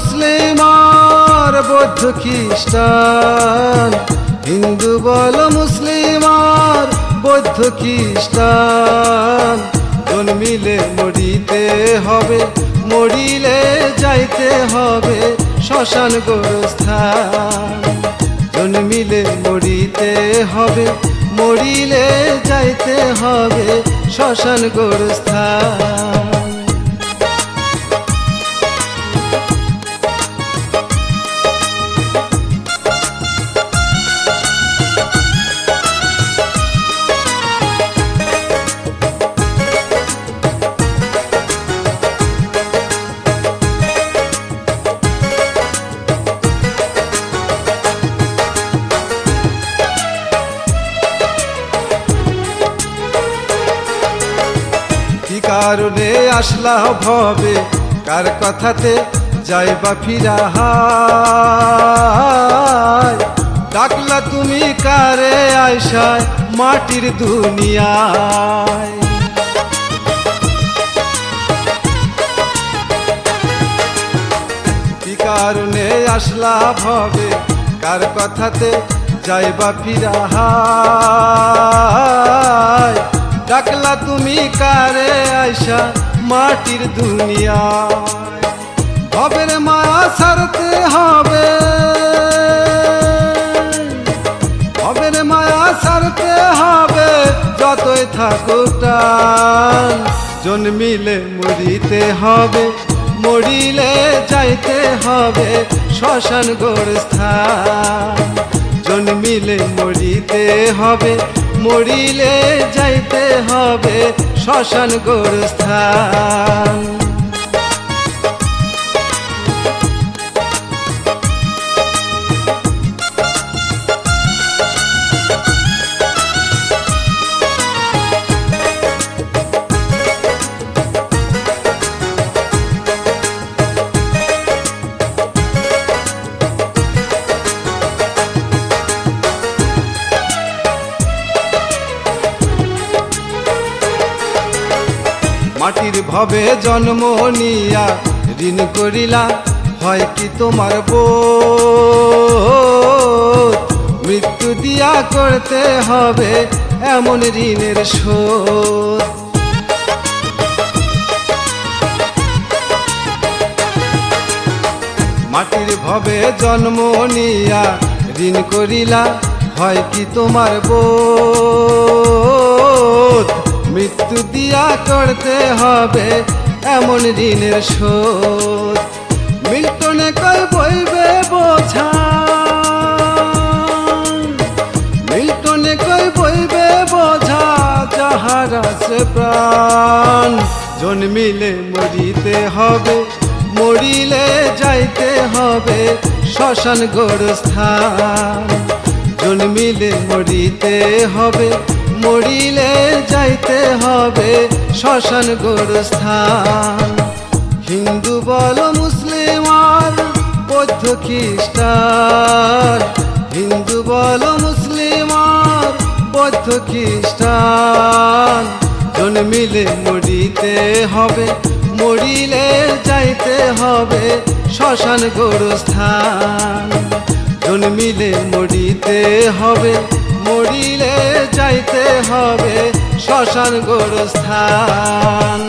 মুসলিম আর বৌদ্ধ খ্রিস্টান, হিন্দু বল মুসলিম আর বৌদ্ধ খ্রিস্টান, জন্মিলে মরিতে হবে, মরিলে যাইতে হবে শ্মশান গোরস্থান। জন্মিলে মরিতে হবে, মরিলে যাইতে হবে শ্মশান গোরস্থান। কি কারণে আসলা ভবে, কার কথাতে যাইবা ফিরা হায়, ডাকলা তুমি কারে আইসায় মাটির দুনিয়ায়। কি কারণে আসলা ভবে, কার কথাতে যাইবা ফিরা হায়, ডাকলা তুমি কারে আইসা মাটির দুনিয়ায়। ভবের মায়া ছাড়তে হবে, ভবের মায়া ছাড়তে হবে যতই থাকো টান। জন্মিলে মরিতে হবে, মরিলে যাইতে হবে শ্মশান গোরস্থান। জন্মিলে মরিতে হবে, মরিলে যাইতে হবে শ্মশান গোরস্থান। মাটির ভবে জন্ম নিয়া ঋণ করিলা, হয় কি তোমার বোধ? মৃত্যু দিয়া করতে হবে এমন ঋণের শোধ। মাটির ভবে জন্ম নিয়া ঋণ করিলা, হয় কি তোমার বোধ? মৃত্যু দিয়া করতে হবে এমন ঋণের শোধ। মিল্টনে কই বইবে বোঝা, মিল্টনে কই বইবে বোঝা যাহার আছে প্রাণ। জন্মিলে মরিতে হবে, মরিলে যাইতে হবে শ্মশান গোরস্থান। জন্মিলে মরিতে হবে, মরিলে যাইতে হবে শ্মশান গোরস্থান। হিন্দু বল মুসলিম আর বৌদ্ধ খ্রিস্টান, হিন্দু বল মুসলিম আর বৌদ্ধ খ্রিস্টান, জন্মিলে মরিতে হবে, মরিলে যাইতে হবে শ্মশান গোরস্থান। জন্মিলে মরিতে হবে, মরিলে যাইতে হবে শ্মশান গোরস্থান।